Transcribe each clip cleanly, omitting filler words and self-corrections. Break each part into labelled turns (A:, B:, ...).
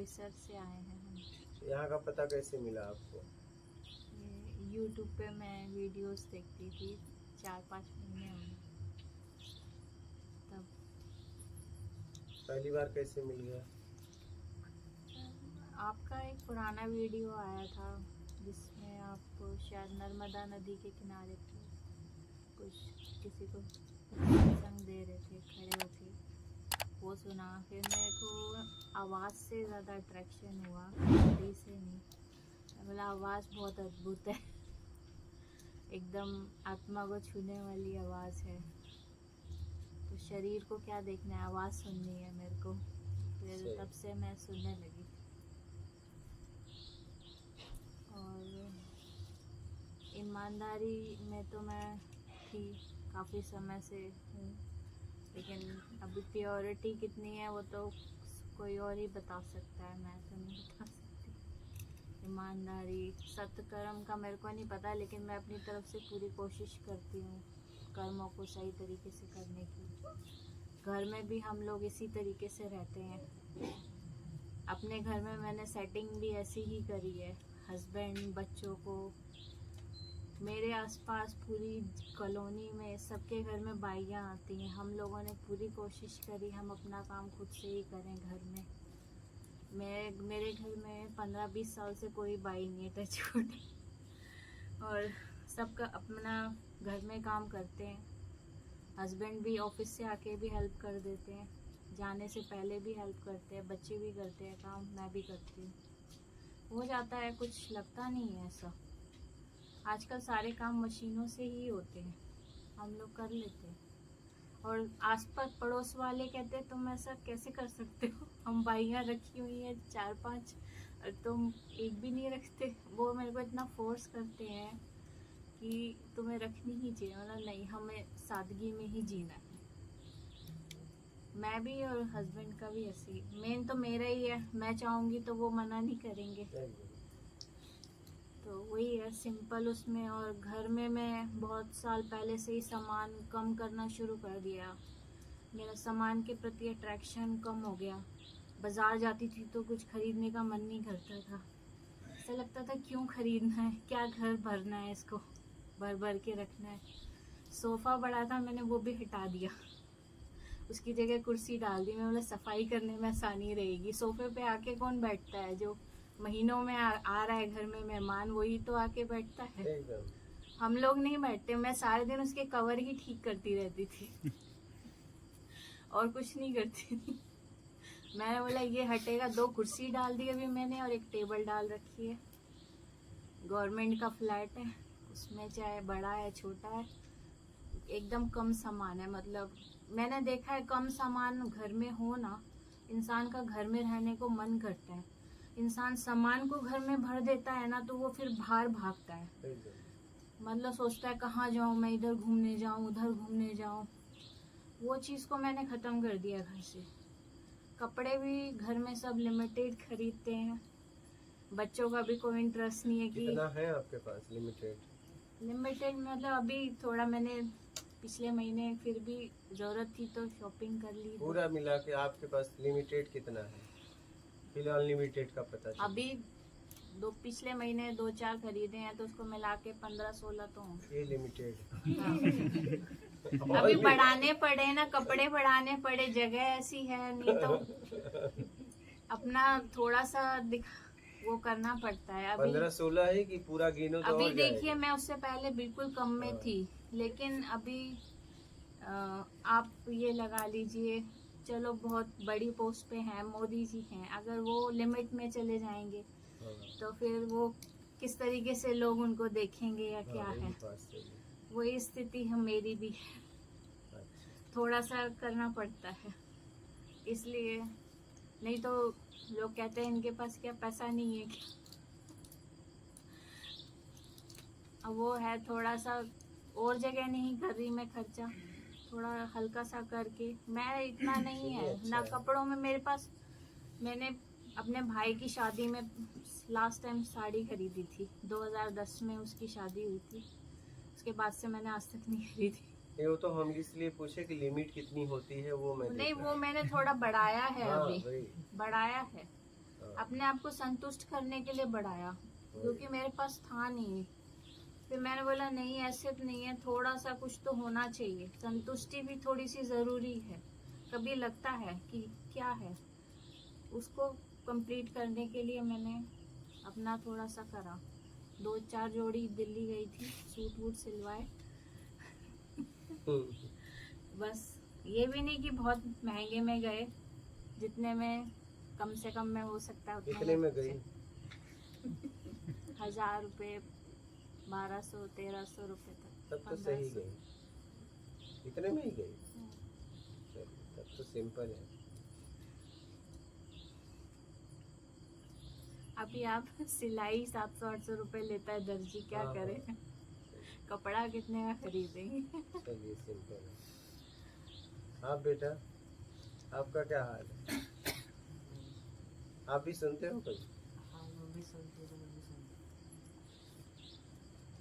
A: बोईसर से आए हैं हम।
B: यहाँ का पता कैसे मिला आपको?
A: ये यूट्यूब पे मैं वीडियोस देखती थी 4-5 महीने हुए तब।
B: पहली बार कैसे मिल गया?
A: आपका एक पुराना वीडियो आया था जिसमें आप शायद नर्मदा नदी के किनारे थे, कुछ किसी को संग दे रहे थे खड़े होके, वो सुना। फिर मेरे को आवाज़ से ज़्यादा अट्रैक्शन हुआ, बॉडी से नहीं। मैं बोला आवाज़ बहुत अद्भुत है, एकदम आत्मा को छूने वाली आवाज़ है। तो शरीर को क्या देखना है, आवाज़ सुननी है मेरे को। फिर तब से मैं सुनने लगी। और ईमानदारी में तो मैं थी काफ़ी समय से हूँ, लेकिन अभी प्योरिटी कितनी है वो तो कोई और ही बता सकता है, मैं तो नहीं बता सकती। ईमानदारी सत्कर्म का मेरे को नहीं पता, लेकिन मैं अपनी तरफ से पूरी कोशिश करती हूँ कर्मों को सही तरीके से करने की। घर में भी हम लोग इसी तरीके से रहते हैं। अपने घर में मैंने सेटिंग भी ऐसी ही करी है। हस्बैंड, बच्चों को, मेरे आसपास पूरी कॉलोनी में सबके घर में बाइयाँ आती हैं। हम लोगों ने पूरी कोशिश करी हम अपना काम खुद से ही करें घर में। मेरे घर में 15-20 साल से कोई बाई नहीं है, टचवुड। और सबका अपना घर में काम करते हैं। हस्बैंड भी ऑफिस से आके भी हेल्प कर देते हैं, जाने से पहले भी हेल्प करते हैं, बच्चे भी करते हैं काम, मैं भी करती हूँ। हो जाता है, कुछ लगता नहीं है ऐसा। आजकल सारे काम मशीनों से ही होते हैं, हम लोग कर लेते हैं। और आसपास पड़ोस वाले कहते हैं तुम ऐसा कैसे कर सकते हो, हम बाइयाँ रखी हुई हैं 4-5, तुम एक भी नहीं रखते। वो मेरे को इतना फोर्स करते हैं कि तुम्हें रखनी ही चाहिए। मतलब नहीं, हमें सादगी में ही जीना है। मैं भी और हस्बैंड का भी ऐसे ही। मेन तो मेरा ही है, मैं चाहूँगी तो वो मना नहीं करेंगे। तो वही है सिंपल उसमें। और घर में मैं बहुत साल पहले से ही सामान कम करना शुरू कर दिया। मेरा सामान के प्रति अट्रैक्शन कम हो गया। बाज़ार जाती थी तो कुछ खरीदने का मन नहीं करता था। ऐसा लगता था क्यों खरीदना है, क्या घर भरना है, इसको भर भर के रखना है। सोफ़ा बड़ा था, मैंने वो भी हटा दिया, उसकी जगह कुर्सी डाल दी। मैं बोला सफाई करने में आसानी रहेगी। सोफे पे आके कौन बैठता है, जो महीनों में आ रहा है घर में मेहमान, वही तो आके बैठता है। हम लोग नहीं बैठते। मैं सारे दिन उसके कवर ही ठीक करती रहती थी और कुछ नहीं करती थी। मैंने बोला ये हटेगा। 2 कुर्सी डाल दी अभी मैंने और एक टेबल डाल रखी है। गवर्नमेंट का फ्लैट है, उसमें चाहे बड़ा है छोटा है, एकदम कम सामान है। मतलब मैंने देखा है कम सामान घर में हो ना, इंसान का घर में रहने को मन करता है। इंसान सामान को घर में भर देता है ना तो वो फिर बाहर भागता है। मतलब सोचता है कहाँ जाऊँ मैं, इधर घूमने जाऊँ, उधर घूमने जाऊँ। वो चीज़ को मैंने ख़त्म कर दिया घर से। कपड़े भी घर में सब लिमिटेड खरीदते हैं। बच्चों का भी कोई इंटरेस्ट नहीं है कि
B: कितना है आपके पास लिमिटेड?
A: मतलब अभी थोड़ा मैंने पिछले महीने फिर भी जरूरत थी तो शॉपिंग कर ली।
B: पूरा मिला के आपके पास लिमिटेड कितना है फिलहाल? लिमिटेड का पता चला।
A: अभी पिछले महीने 2-4 खरीदे हैं तो उसको मिला के 15-16 तो होंगे।
B: ये लिमिटेड।
A: हाँ। अभी बढ़ाने पड़े ना, कपड़े बढ़ाने पड़े, जगह ऐसी है नहीं तो अपना थोड़ा सा वो करना पड़ता है। अभी
B: 15-16 है कि पूरा गिनो तो
A: अभी
B: और
A: देखिए मैं उससे पहले बिल्कुल कम में थी, लेकिन अभी आप ये लगा लीजिए, चलो बहुत बड़ी पोस्ट पे हैं, मोदी जी हैं, अगर वो लिमिट में चले जाएंगे तो फिर वो किस तरीके से लोग उनको देखेंगे या क्या है। वही स्थिति है मेरी भी। थोड़ा सा करना पड़ता है इसलिए, नहीं तो लोग कहते हैं इनके पास क्या पैसा नहीं है क्या। अब वो है थोड़ा सा और जगह नहीं कर रही मैं खर्चा, थोड़ा हल्का सा करके। मैं इतना नहीं है ना कपड़ों में मेरे पास। मैंने अपने भाई की शादी में लास्ट टाइम साड़ी खरीदी थी, 2010 में उसकी शादी हुई थी। उसके बाद से मैंने आज तक नहीं खरीदी।
B: वो तो हम इसलिए पूछे कि लिमिट कितनी होती है वो मैं
A: नहीं, वो मैंने थोड़ा बढ़ाया है। अभी बढ़ाया है। अपने आप को संतुष्ट करने के लिए बढ़ाया, क्योंकि मेरे पास था नहीं। फिर मैंने बोला नहीं, ऐसे तो नहीं है, थोड़ा सा कुछ तो होना चाहिए, संतुष्टि भी थोड़ी सी जरूरी है। कभी लगता है कि क्या है, उसको कंप्लीट करने के लिए मैंने अपना थोड़ा सा करा। 2-4 जोड़ी दिल्ली गई थी, सूट वूट सिलवाए। बस ये भी नहीं कि बहुत महंगे में गए, जितने में कम से कम में हो सकता है उतने
B: कितने में गई?
A: 1000 रुपये, 1200-1300 रुपये तक।
B: तब तो सही गई, इतने में ही गई। चलिए, तब तो सिंपल है।
A: अभी आप सिलाई 700-800 रुपये लेता है दर्जी, क्या
B: हाँ,
A: करे?
B: हाँ।
A: कपड़ा कितने में खरीदेंगे?
B: चलिए सिंपल है। आप बेटा, आपका क्या हाल है? आप भी सुनते हो कभी?
C: हाँ, मैं भी सुनती हूँ, मैं भी सुनती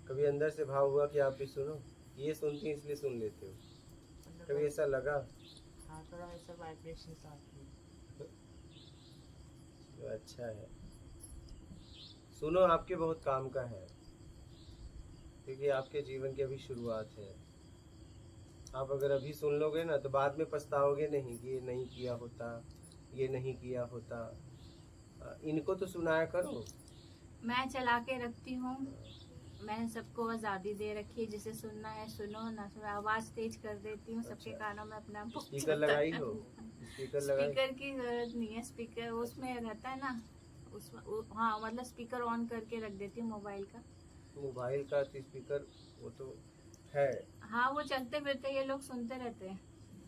B: कभी अंदर से भाव हुआ कि आप भी सुनो? ये सुनती हैं इसलिए सुन लेते हो?
C: हूँ।
B: कभी ऐसा लगा?
C: हाँ, थोड़ा ऐसा वाइब्रेशन आती है।
B: तो अच्छा है, सुनो, आपके बहुत काम का है, क्योंकि आपके जीवन की अभी शुरुआत है। आप अगर अभी सुन लोगे ना तो बाद में पछताओगे नहीं कि ये नहीं किया होता, ये नहीं किया होता। इनको तो सुनाया करो।
A: मैं चला के रखती हूँ, मैंने सबको आज़ादी दे रखी है, जिसे सुनना है सुनो, ना सुनो। आवाज़ तेज कर देती हूँ सबके
B: अच्छा।
A: कानों में, अपना
B: स्पीकर लगाई हो? स्पीकर लगाई?
A: स्पीकर की जरूरत नहीं है, स्पीकर उसमें रहता है ना, हाँ मतलब स्पीकर ऑन करके रख देती हूँ मोबाइल का।
B: मोबाइल का स्पीकर वो तो है।
A: हाँ, वो चलते फिरते ये लोग सुनते रहते हैं,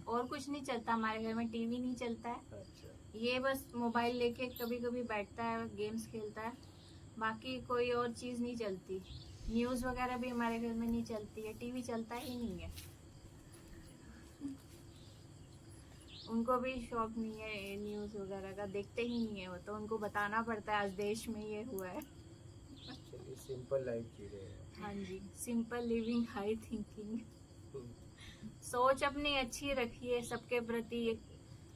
A: और कुछ नहीं चलता हमारे घर में, टीवी नहीं चलता है।
B: अच्छा,
A: ये बस मोबाइल लेके कभी कभी बैठता है, गेम्स खेलता है, बाकी कोई और चीज़ नहीं चलती। न्यूज़ वगैरह भी हमारे घर में नहीं चलती है, टीवी चलता ही नहीं है। उनको भी शौक नहीं है न्यूज़ वगैरह का, देखते ही नहीं है वो, तो उनको बताना पड़ता है आज देश में ये हुआ है।
B: चलिए सिंपल लाइफ जी रहे हैं।
A: हाँ जी, सिंपल लिविंग हाई थिंकिंग। सोच अपनी अच्छी रखिए, सबके प्रति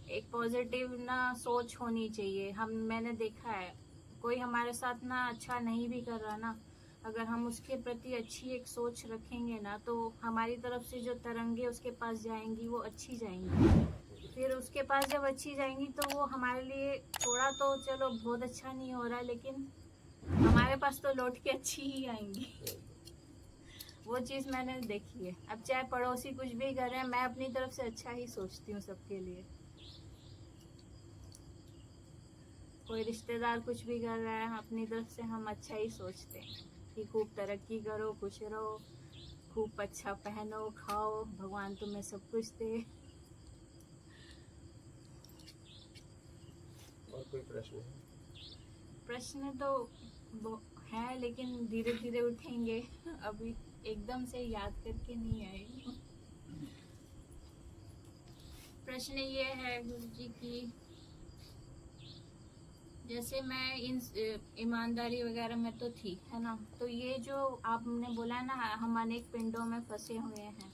A: एक पॉजिटिव ना सोच होनी चाहिए। मैंने देखा है, कोई हमारे साथ ना अच्छा नहीं भी कर रहा ना, अगर हम उसके प्रति अच्छी एक सोच रखेंगे ना, तो हमारी तरफ से जो तरंगे उसके पास जाएंगी वो अच्छी जाएंगी। फिर उसके पास जब अच्छी जाएंगी तो वो हमारे लिए थोड़ा तो चलो बहुत अच्छा नहीं हो रहा, लेकिन हमारे पास तो लौट के अच्छी ही आएंगी। वो चीज़ मैंने देखी है। अब चाहे पड़ोसी कुछ भी कर रहे हैं, मैं अपनी तरफ से अच्छा ही सोचती हूँ सबके लिए। कोई रिश्तेदार कुछ भी कर रहा है, अपनी तरफ से हम अच्छा ही सोचते हैं कि खूब तरक्की करो, खुश रहो, खूब अच्छा पहनो, खाओ, भगवान तुम्हें सब कुछ दे।
B: और कोई प्रश्न है?
A: प्रश्न तो है, लेकिन धीरे धीरे उठेंगे, अभी एकदम से याद करके नहीं आए। प्रश्न ये है गुरुजी की, जैसे मैं इन ईमानदारी वगैरह में तो थी, है ना, तो ये जो आपने बोला ना हम अनेक पिंडों में फंसे हुए हैं,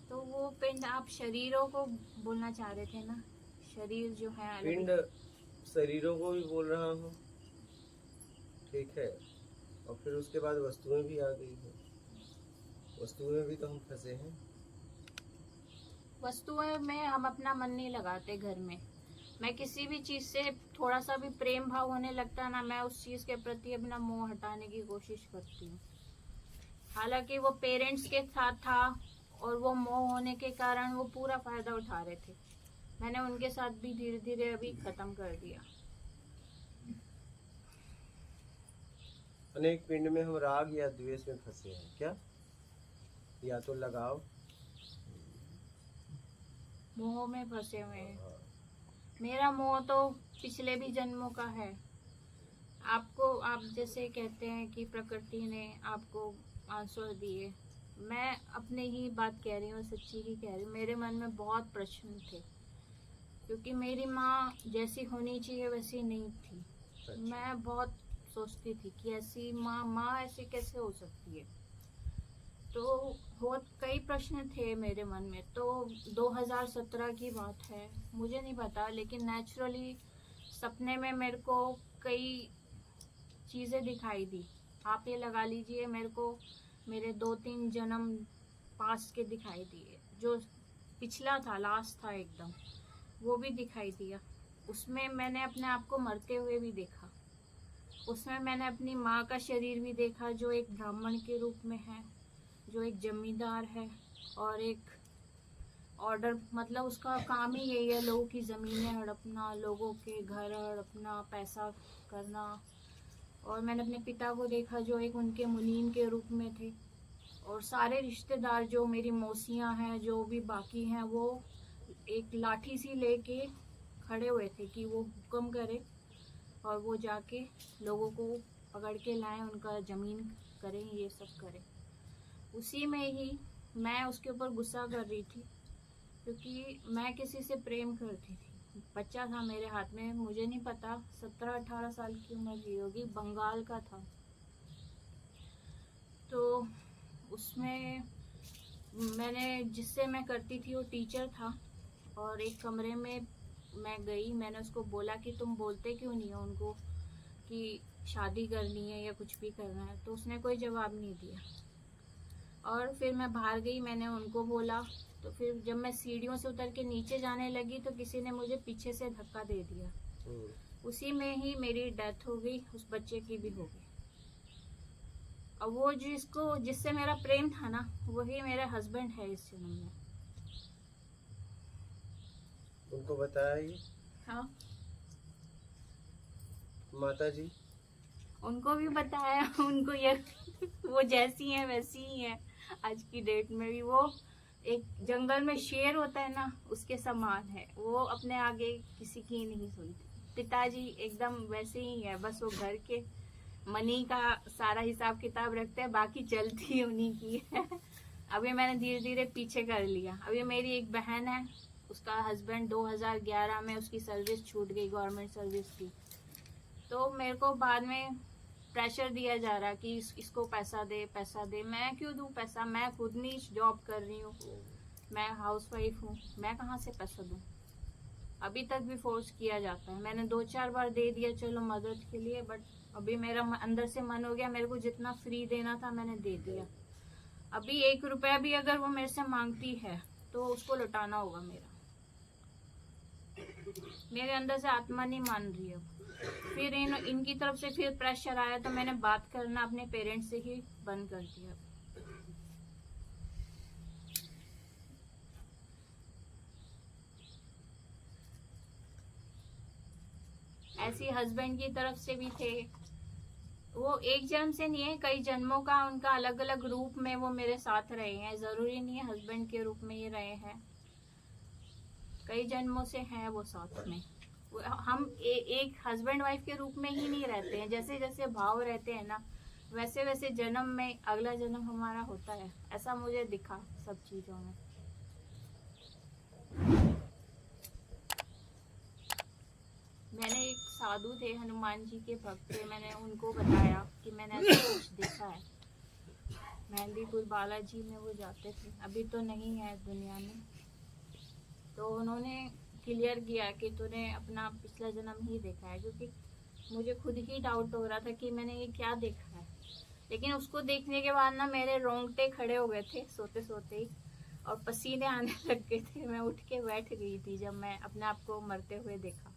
A: तो वो पिंड आप शरीरों को बोलना चाह रहे थे ना? शरीर जो है
B: पिंड शरीरों को भी बोल रहा हूँ, ठीक है, और फिर उसके बाद वस्तुएं भी आ गई हैं। वस्तुएं भी तो हम फंसे हैं।
A: वस्तुएं में हम अपना मन नहीं लगाते घर में। मैं किसी भी चीज से थोड़ा सा भी प्रेम भाव होने लगता है ना, मैं उस चीज के प्रति अपना मोह हटाने की कोशिश करती हूँ। हालांकि वो पेरेंट्स के साथ था और वो मोह होने के कारण वो पूरा फायदा उठा रहे थे, मैंने उनके साथ भी धीरे धीरे अभी खत्म कर दिया।
B: अनेक पिंड में हम राग या द्वेष में फंसे हैं क्या, या तो लगाव,
A: मोह में फंसे हुए हैं। मेरा मोह तो पिछले भी जन्मों का है। आपको, आप जैसे कहते हैं कि प्रकृति ने आपको आंसू दिए, मैं अपने ही बात कह रही हूँ, सच्ची ही कह रही हूँ। मेरे मन में बहुत प्रश्न थे, क्योंकि मेरी माँ जैसी होनी चाहिए वैसी नहीं थी। मैं बहुत सोचती थी कि ऐसी माँ ऐसी कैसे हो सकती है। तो बहुत कई प्रश्न थे मेरे मन में। तो 2017 की बात है, मुझे नहीं पता, लेकिन नेचुरली सपने में मेरे को कई चीज़ें दिखाई दी। आप ये लगा लीजिए, मेरे को मेरे 2-3 जन्म पास्ट के दिखाई दिए। जो पिछला था, लास्ट था एकदम, वो भी दिखाई दिया। उसमें मैंने अपने आप को मरते हुए भी देखा। उसमें मैंने अपनी माँ का शरीर भी देखा, जो एक ब्राह्मण के रूप में है, जो एक जमींदार है और एक ऑर्डर, मतलब उसका काम ही यही है, लोगों की ज़मीनें हड़पना, लोगों के घर हड़पना, पैसा करना। और मैंने अपने पिता को देखा, जो एक उनके मुनीम के रूप में थे। और सारे रिश्तेदार, जो मेरी मौसियाँ हैं, जो भी बाकी हैं, वो एक लाठी सी लेके खड़े हुए थे कि वो हुक्म करे और वो जाके लोगों को पकड़ के लाएं, उनका ज़मीन करें, ये सब करें। उसी में ही मैं उसके ऊपर गुस्सा कर रही थी, क्योंकि मैं किसी से प्रेम करती थी। बच्चा था मेरे हाथ में, मुझे नहीं पता, 17-18 साल की उम्र की होगी, बंगाल का था। तो उसमें मैंने, जिससे मैं करती थी, वो टीचर था। और एक कमरे में मैं गई, मैंने उसको बोला कि तुम बोलते क्यों नहीं हो उनको कि शादी करनी है या कुछ भी करना है। तो उसने कोई जवाब नहीं दिया। और फिर मैं बाहर गई, मैंने उनको बोला। तो फिर जब मैं सीढ़ियों से उतर के नीचे जाने लगी, तो किसी ने मुझे पीछे से धक्का दे दिया। उसी में ही मेरी डेथ हो गई, उस बच्चे की भी हो गई। और वो जिससे मेरा प्रेम था ना, वही मेरा हस्बैंड है इस जन्म में।
B: उनको बताया ये?
A: हाँ,
B: माता जी?
A: उनको भी बताया। उनको ये वो जैसी हैं वैसी ही हैं। आज की डेट में भी वो एक जंगल में शेर होता है ना, उसके समान है। वो अपने आगे किसी की नहीं सुनती। पिताजी एकदम वैसे ही है, बस वो घर के मनी का सारा हिसाब किताब रखते हैं, बाकी चलती उन्हीं की है। अभी मैंने धीरे धीरे पीछे कर लिया। अभी मेरी एक बहन है, उसका हस्बैंड 2011 में उसकी सर्विस छूट गई, गवर्नमेंट सर्विस की। तो मेरे को बाद में प्रेशर दिया जा रहा कि इसको पैसा दे, पैसा दे। मैं क्यों दूं पैसा? मैं खुद नहीं जॉब कर रही हूँ, मैं हाउसवाइफ हूँ, मैं कहाँ से पैसा दूं? अभी तक भी फोर्स किया जाता है। मैंने 2-4 बार दे दिया, चलो मदद के लिए, बट अभी मेरा अंदर से मन हो गया, मेरे को जितना फ्री देना था मैंने दे दिया। अभी 1 रुपया भी अगर वो मेरे से मांगती है तो उसको लौटाना होगा मेरा। मेरे अंदर से आत्मा नहीं मान रही है। फिर इनकी तरफ से फिर प्रेशर आया, तो मैंने बात करना अपने पेरेंट्स से ही बंद कर दिया। ऐसी हस्बैंड की तरफ से भी थे। वो एक जन्म से नहीं है, कई जन्मों का उनका अलग अलग रूप में वो मेरे साथ रहे हैं। जरूरी नहीं है हस्बैंड के रूप में ही रहे हैं, कई जन्मों से हैं वो साथ में। हम एक हस्बैंड वाइफ के रूप में ही नहीं रहते हैं। जैसे जैसे भाव रहते हैं ना, वैसे वैसे जन्म में अगला जन्म हमारा होता है। ऐसा मुझे दिखा सब चीजों में। मैंने एक साधु थे, हनुमान जी के भक्त थे, मैंने उनको बताया कि मैंने ऐसा कुछ देखा है। मेहंदीपुर बालाजी में वो जाते थे, अभी तो नहीं है दुनिया में। तो उन्होंने क्लियर किया कि तूने अपना पिछला जन्म ही देखा है, क्योंकि मुझे खुद ही डाउट हो रहा था कि मैंने ये क्या देखा है। लेकिन उसको देखने के बाद ना मेरे रोंगटे खड़े हो गए थे सोते सोते ही, और पसीने आने लग गए थे। मैं उठ के बैठ गई थी जब मैं अपने आप को मरते हुए देखा।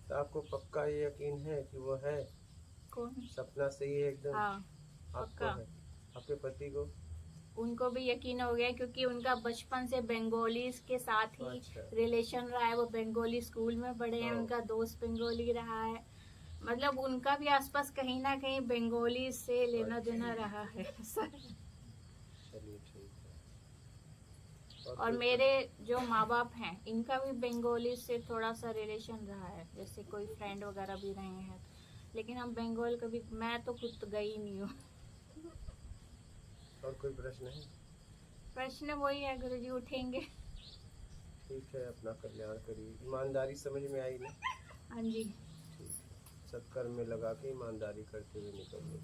B: तो आपको पक्का ये यकीन है कि वो है?
A: कौन?
B: सपना सही है एकदम?
A: हाँ,
B: आपको
A: पक्का।
B: है? आपके पति को?
A: उनको भी यकीन हो गया, क्योंकि उनका बचपन से बंगालीज के साथ ही
B: अच्छा।
A: रिलेशन रहा है। वो बंगाली स्कूल में पढ़े हैं, उनका दोस्त बंगाली रहा है। मतलब उनका भी आसपास कहीं ना कहीं बंगाली से लेना देना रहा है सर।
B: चलिए ठीक है।
A: और मेरे जो माँ बाप हैं, इनका भी बंगाली से थोड़ा सा रिलेशन रहा है, जैसे कोई फ्रेंड वगैरह भी रहे हैं। लेकिन हम बंगाल कभी, मैं तो खुद गई नहीं हूँ।
B: और कोई प्रश्न है?
A: प्रश्न वही है, गुरुजी उठेंगे।
B: ठीक है, अपना कल्याण करिए। ईमानदारी समझ में आई ना?
A: हाँ जी।
B: ठीक है, सत्कर्म में लगा के ईमानदारी करते हुए निकलिए।